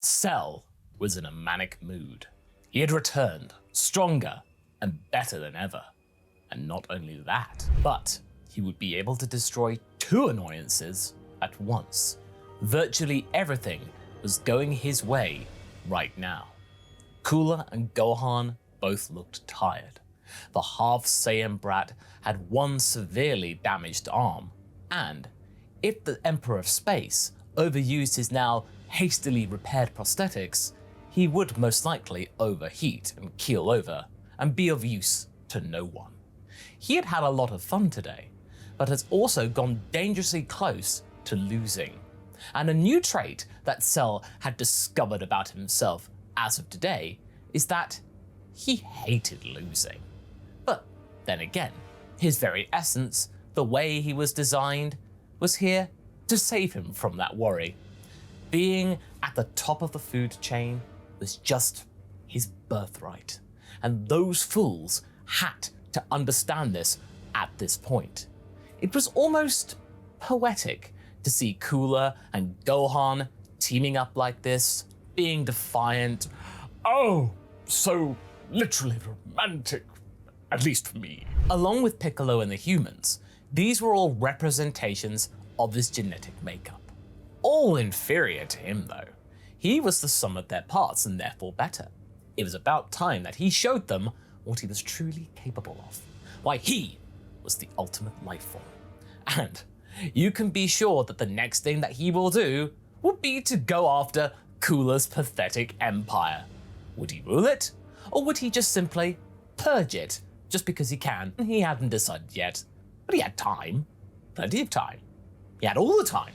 Cell was in a manic mood. He had returned, stronger and better than ever. And not only that, but he would be able to destroy two annoyances at once. Virtually everything was going his way right now. Kula and Gohan both looked tired. The half Saiyan brat had one severely damaged arm, and if the Emperor of Space overused his now hastily repaired prosthetics, he would most likely overheat and keel over and be of use to no one. He had had a lot of fun today, but has also gone dangerously close to losing. And a new trait that Cell had discovered about himself as of today is that he hated losing. But then again, his very essence, the way he was designed, was here to save him from that worry. Being at the top of the food chain was just his birthright, and those fools had to understand this at this point. It was almost poetic to see Kula and Gohan teaming up like this, being defiant. Oh, so literally romantic, at least for me. Along with Piccolo and the humans, these were all representations of his genetic makeup. All inferior to him though. He was the sum of their parts and therefore better. It was about time that he showed them what he was truly capable of. Why he was the ultimate life form. And you can be sure that the next thing that he will do will be to go after Kula's pathetic empire. Would he rule it? Or would he just simply purge it just because he can? He hadn't decided yet, but he had time. Plenty of time. He had all the time.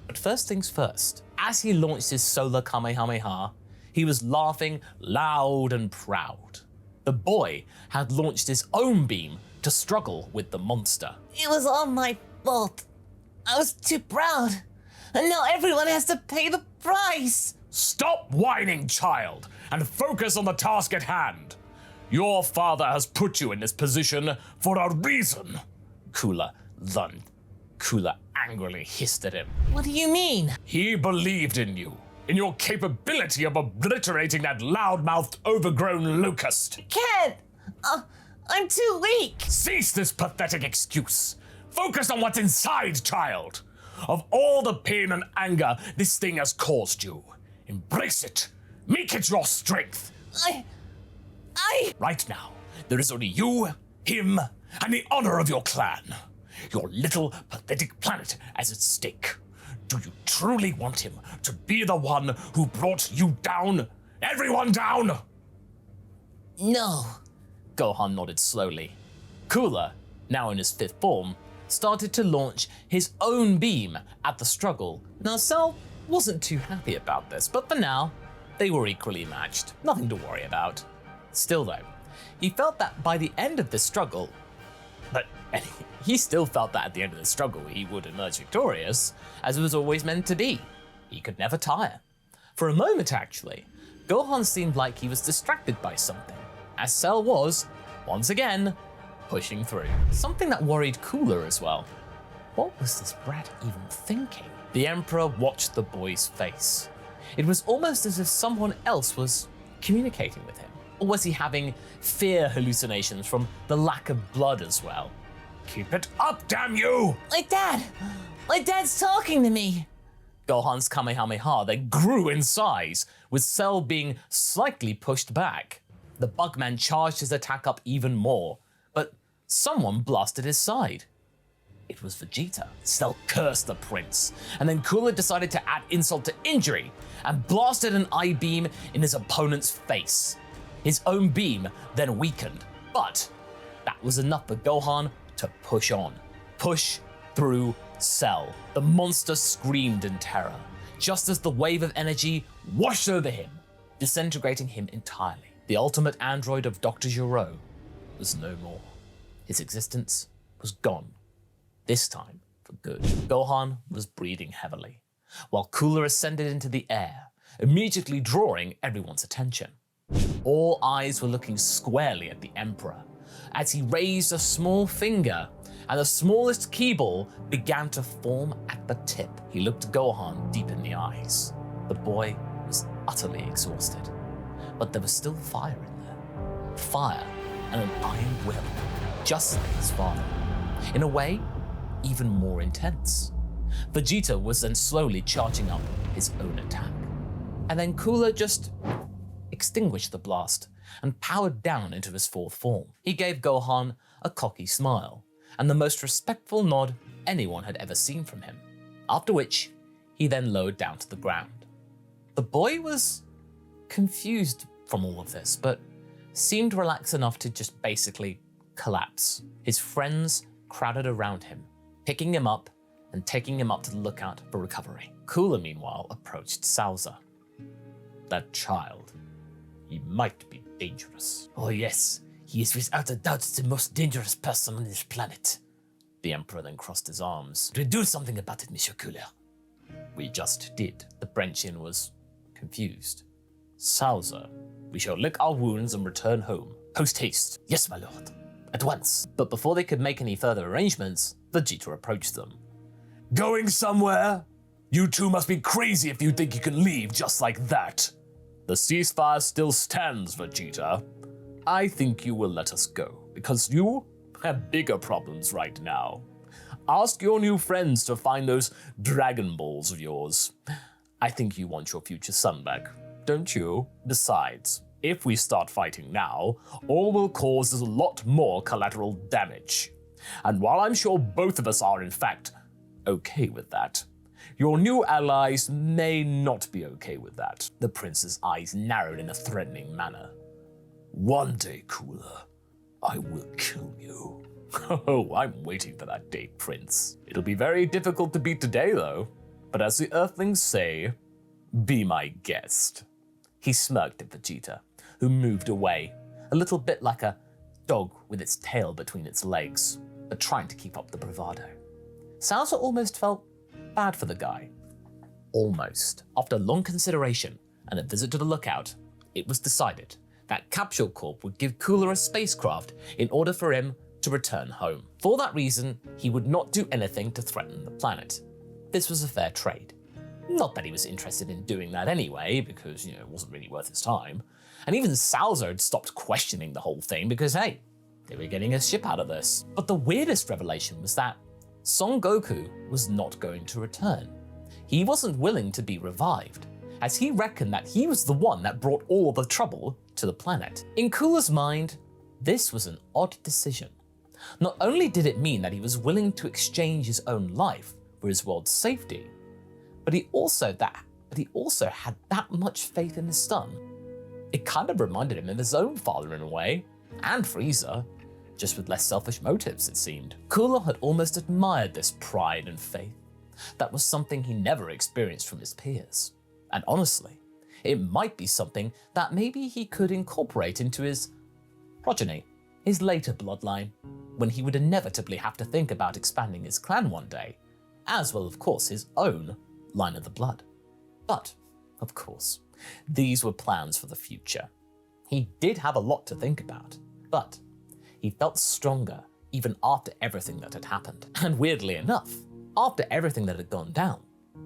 But first things first, as he launched his solar Kamehameha, he was laughing loud and proud. The boy had launched his own beam to struggle with the monster. It was all my fault. I was too proud. And now everyone has to pay the price. Stop whining, child, and focus on the task at hand. Your father has put you in this position for a reason. Kula angrily hissed at him. What do you mean? He believed in you, in your capability of obliterating that loudmouthed, overgrown locust. I can't. I'm too weak. Cease this pathetic excuse. Focus on what's inside, child. Of all the pain and anger this thing has caused you, embrace it. Make it your strength. Right now, there is only you, him, and the honor of your clan. Your little, pathetic planet as at stake. Do you truly want him to be the one who brought you down? Everyone down? No. Gohan nodded slowly. Kula, now in his fifth form, started to launch his own beam at the struggle. Now Cell wasn't too happy about this, but for now, they were equally matched. Nothing to worry about. Still though, he felt that by the end of this struggle, he still felt that at the end of the struggle he would emerge victorious, as it was always meant to be. He could never tire. For a moment actually, Gohan seemed like he was distracted by something, as Cell was, once again, pushing through. Something that worried Kula as well. What was this brat even thinking? The Emperor watched the boy's face. It was almost as if someone else was communicating with him. Or was he having fear hallucinations from the lack of blood as well? Keep it up, damn you! My dad's talking to me. Gohan's Kamehameha then grew in size, with Cell being slightly pushed back. The Bugman charged his attack up even more, but someone blasted his side. It was Vegeta. Cell cursed the prince, and then Kula decided to add insult to injury and blasted an I-beam in his opponent's face. His own beam then weakened, but that was enough for Gohan to push on. Push through Cell. The monster screamed in terror, just as the wave of energy washed over him, disintegrating him entirely. The ultimate android of Dr. Gero was no more. His existence was gone. This time for good. Gohan was breathing heavily, while Kula ascended into the air, immediately drawing everyone's attention. All eyes were looking squarely at the Emperor, as he raised a small finger and the smallest key ball began to form at the tip. He looked Gohan deep in the eyes. The boy was utterly exhausted. But there was still fire in there. Fire and an iron will, just like his father. In a way, even more intense. Vegeta was then slowly charging up his own attack. And then Kula just extinguished the blast and powered down into his fourth form. He gave Gohan a cocky smile and the most respectful nod anyone had ever seen from him, after which he then lowered down to the ground. The boy was confused from all of this, but seemed relaxed enough to just basically collapse. His friends crowded around him, picking him up and taking him up to the lookout for recovery. Kula, meanwhile, approached Salza. That child, he might be dangerous. Oh yes, he is without a doubt the most dangerous person on this planet. The Emperor then crossed his arms. To do something about it, Monsieur Kula. We just did. The Brenchian was confused. Salza, we shall lick our wounds and return home. Post haste. Yes, my lord. At once. But before they could make any further arrangements, Vegeta approached them. Going somewhere? You two must be crazy if you think you can leave just like that. The ceasefire still stands, Vegeta. I think you will let us go, because you have bigger problems right now. Ask your new friends to find those Dragon Balls of yours. I think you want your future son back, don't you? Besides, if we start fighting now, all we'll cause is a lot more collateral damage. And while I'm sure both of us are, in fact, okay with that, your new allies may not be okay with that. The prince's eyes narrowed in a threatening manner. One day, Kula, I will kill you. Oh, I'm waiting for that day, Prince. It'll be very difficult to beat today, though. But as the Earthlings say, be my guest. He smirked at Vegeta, who moved away, a little bit like a dog with its tail between its legs, but trying to keep up the bravado. Salza almost felt bad for the guy. Almost. After long consideration and a visit to the lookout, it was decided that Capsule Corp would give Kula a spacecraft in order for him to return home. For that reason, he would not do anything to threaten the planet. This was a fair trade. Not that he was interested in doing that anyway, because, it wasn't really worth his time. And even Salza had stopped questioning the whole thing because, hey, they were getting a ship out of this. But the weirdest revelation was that Son Goku was not going to return. He wasn't willing to be revived, as he reckoned that he was the one that brought all the trouble to the planet. In Kula's mind, this was an odd decision. Not only did it mean that he was willing to exchange his own life for his world's safety, but he also had that much faith in his son. It kind of reminded him of his own father in a way, and Freeza, just with less selfish motives, it seemed. Kula had almost admired this pride and faith. That was something he never experienced from his peers. And honestly, it might be something that maybe he could incorporate into his progeny, his later bloodline, when he would inevitably have to think about expanding his clan one day, as well, of course, his own line of the blood. But, of course, these were plans for the future. He did have a lot to think about, but he felt stronger even after everything that had happened. And weirdly enough, after everything that had gone down,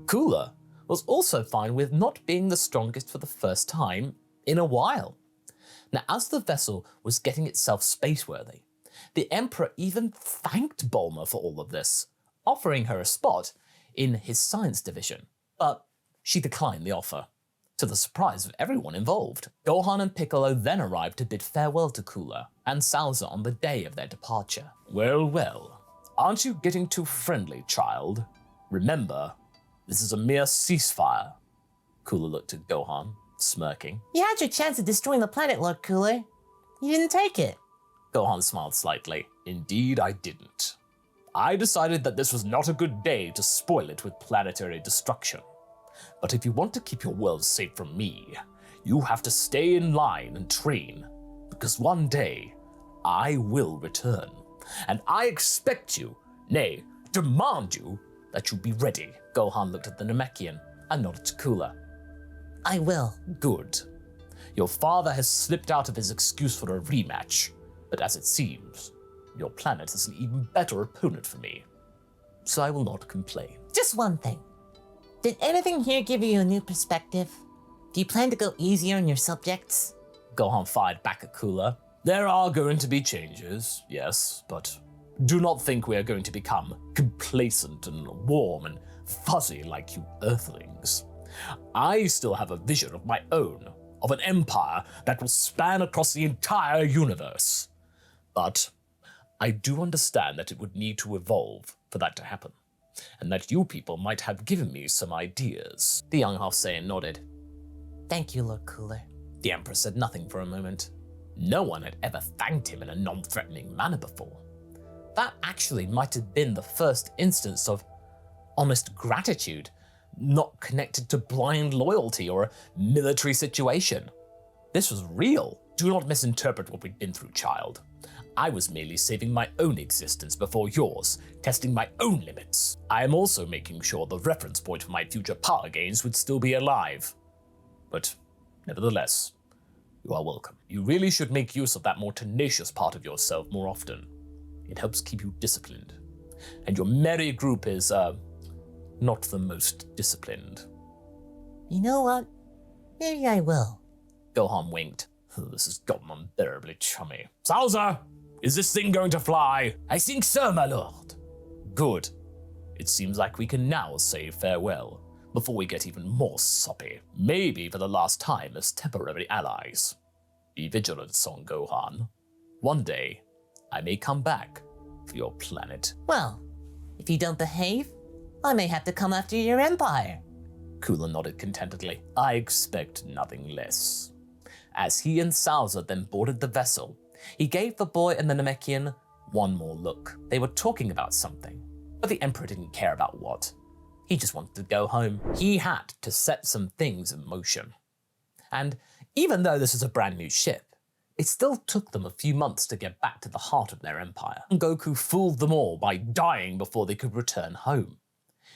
Kula was also fine with not being the strongest for the first time in a while. Now, as the vessel was getting itself spaceworthy, the Emperor even thanked Bulma for all of this, offering her a spot in his science division. But she declined the offer, to the surprise of everyone involved. Gohan and Piccolo then arrived to bid farewell to Kula and Salza on the day of their departure. Well, well, aren't you getting too friendly, child? Remember, this is a mere ceasefire. Kula looked at Gohan, smirking. You had your chance of destroying the planet, Lord Kula. You didn't take it. Gohan smiled slightly. Indeed, I didn't. I decided that this was not a good day to spoil it with planetary destruction. But if you want to keep your world safe from me, you have to stay in line and train, because one day I will return, and I expect you, nay, demand you, that you be ready. Gohan looked at the Namekian and nodded to Kula. I will. Good. Your father has slipped out of his excuse for a rematch, but as it seems, your planet is an even better opponent for me, so I will not complain. Just one thing. Did anything here give you a new perspective? Do you plan to go easier on your subjects? Gohan fired back at Kula. There are going to be changes, yes, but do not think we are going to become complacent and warm and fuzzy like you Earthlings. I still have a vision of my own, of an empire that will span across the entire universe. But I do understand that it would need to evolve for that to happen, and that you people might have given me some ideas. The young half Saiyan nodded. Thank you, Lord Cooler. The Emperor said nothing for a moment. No one had ever thanked him in a non-threatening manner before. That actually might have been the first instance of honest gratitude, not connected to blind loyalty or a military situation. This was real. Do not misinterpret what we'd been through, child. I was merely saving my own existence before yours, testing my own limits. I am also making sure the reference point for my future power gains would still be alive. But nevertheless, you are welcome. You really should make use of that more tenacious part of yourself more often. It helps keep you disciplined. And your merry group is, not the most disciplined. You know what? Maybe I will. Gohan winked. This has gotten unbearably chummy. Salza! Is this thing going to fly? I think so, my lord. Good. It seems like we can now say farewell, before we get even more soppy. Maybe for the last time as temporary allies. Be vigilant, Son Gohan. One day, I may come back for your planet. Well, if you don't behave, I may have to come after your empire. Kula nodded contentedly. I expect nothing less. As he and Salza then boarded the vessel, he gave the boy and the Namekian one more look. They were talking about something, but the Emperor didn't care about what. He just wanted to go home. He had to set some things in motion. And even though this was a brand new ship, it still took them a few months to get back to the heart of their empire. Goku fooled them all by dying before they could return home.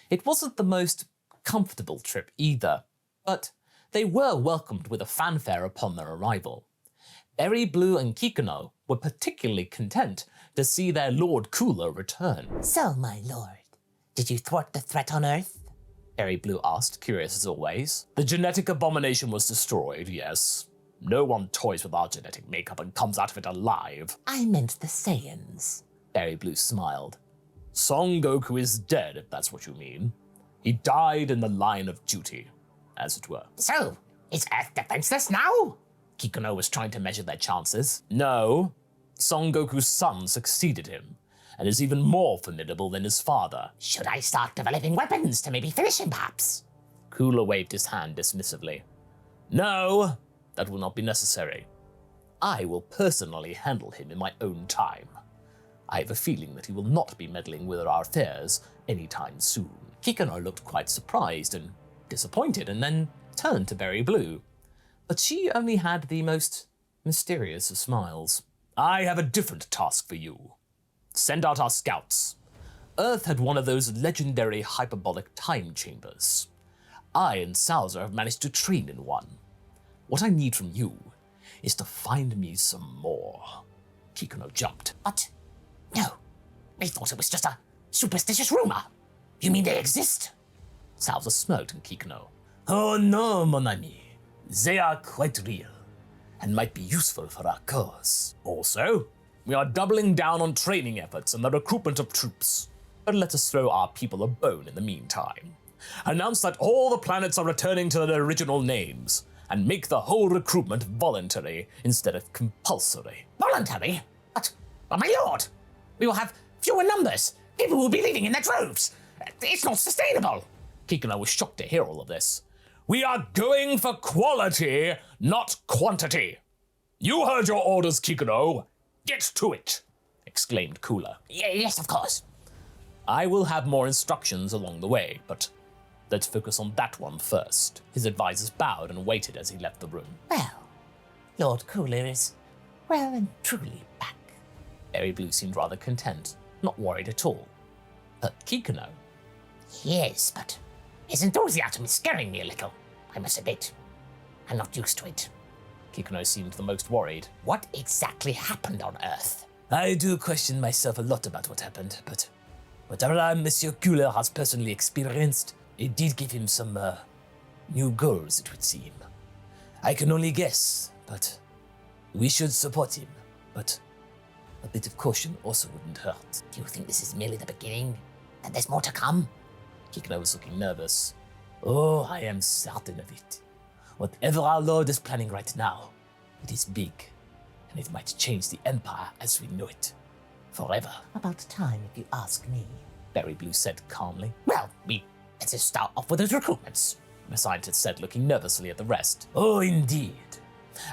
It wasn't the most comfortable trip either, but they were welcomed with a fanfare upon their arrival. Berry Blue and Kikuno were particularly content to see their Lord Kula return. So, my lord, did you thwart the threat on Earth? Berry Blue asked, curious as always. The genetic abomination was destroyed, yes. No one toys with our genetic makeup and comes out of it alive. I meant the Saiyans. Berry Blue smiled. Son Goku is dead, if that's what you mean. He died in the line of duty, as it were. So, is Earth defenseless now? Kikuno was trying to measure their chances. No, Son Goku's son succeeded him, and is even more formidable than his father. Should I start developing weapons to maybe finish him, perhaps? Kula waved his hand dismissively. No, that will not be necessary. I will personally handle him in my own time. I have a feeling that he will not be meddling with our affairs anytime soon. Kikuno looked quite surprised and disappointed, and then turned to Berry Blue. But she only had the most mysterious of smiles. I have a different task for you. Send out our scouts. Earth had one of those legendary hyperbolic time chambers. I and Salza have managed to train in one. What I need from you is to find me some more. Kikuno jumped. What? No. I thought it was just a superstitious rumor. You mean they exist? Salza smirked at Kikuno. Oh no, mon ami. They are quite real, and might be useful for our cause. Also, we are doubling down on training efforts and the recruitment of troops. But let us throw our people a bone in the meantime. Announce that all the planets are returning to their original names, and make the whole recruitment voluntary instead of compulsory. Voluntary? But my lord, we will have fewer numbers. People will be leaving in their droves. It's not sustainable. Kikuno was shocked to hear all of this. We are going for quality, not quantity. You heard your orders, Kikuno. Get to it, exclaimed Kula. Yes, of course. I will have more instructions along the way, but let's focus on that one first. His advisors bowed and waited as he left the room. Well, Lord Cooler is well and truly back. Berry Blue seemed rather content, not worried at all. But Kikuno? Yes, but his enthusiasm is scaring me a little, I must admit. I'm not used to it. Kikuno seemed the most worried. What exactly happened on Earth? I do question myself a lot about what happened, but whatever Monsieur Kula has personally experienced, it did give him some new goals, it would seem. I can only guess, but we should support him. But a bit of caution also wouldn't hurt. Do you think this is merely the beginning? And there's more to come? Kikna was looking nervous. Oh, I am certain of it. Whatever our Lord is planning right now, it is big, and it might change the Empire as we know it. Forever. About time, if you ask me. Berry Blue said calmly. Well, let's just start off with those recruitments, The scientist said, looking nervously at the rest. Oh, indeed.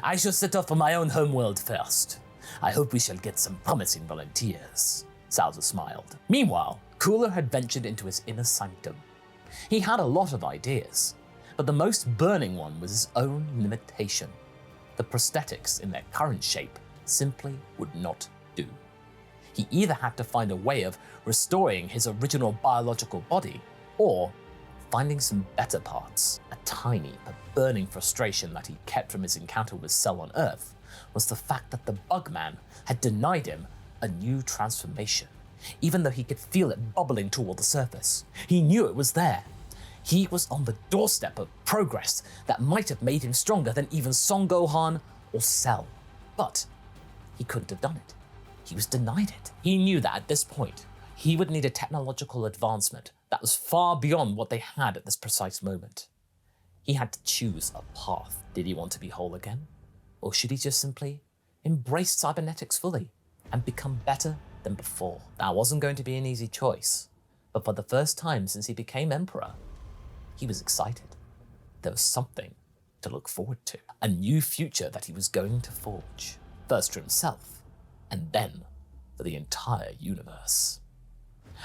I shall set off for my own homeworld first. I hope we shall get some promising volunteers. Salza smiled. Meanwhile, Kula had ventured into his inner sanctum. He had a lot of ideas, but the most burning one was his own limitation. The prosthetics in their current shape simply would not do. He either had to find a way of restoring his original biological body, or finding some better parts. A tiny but burning frustration that he kept from his encounter with Cell on Earth was the fact that the Bugman had denied him a new transformation, even though he could feel it bubbling toward the surface. He knew it was there. He was on the doorstep of progress that might have made him stronger than even Son Gohan or Cell. But he couldn't have done it. He was denied it. He knew that at this point, he would need a technological advancement that was far beyond what they had at this precise moment. He had to choose a path. Did he want to be whole again? Or should he just simply embrace cybernetics fully and become better than before? That wasn't going to be an easy choice, but for the first time since he became Emperor, he was excited. There was something to look forward to, a new future that he was going to forge, first for himself, and then for the entire universe.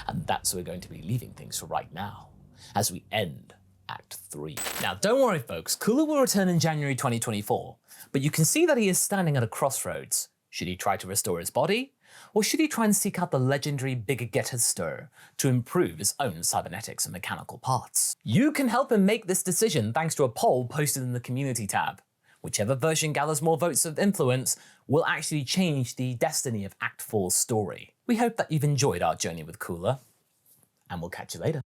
And that's where we're going to be leaving things for right now, as we end Act 3. Now, don't worry, folks. Kula will return in January 2024, but you can see that he is standing at a crossroads. Should he try to restore his body, or should he try and seek out the legendary Big Getter Stir to improve his own cybernetics and mechanical parts? You can help him make this decision thanks to a poll posted in the community tab. Whichever version gathers more votes of influence will actually change the destiny of Act 4's story. We hope that you've enjoyed our journey with Kula, and we'll catch you later.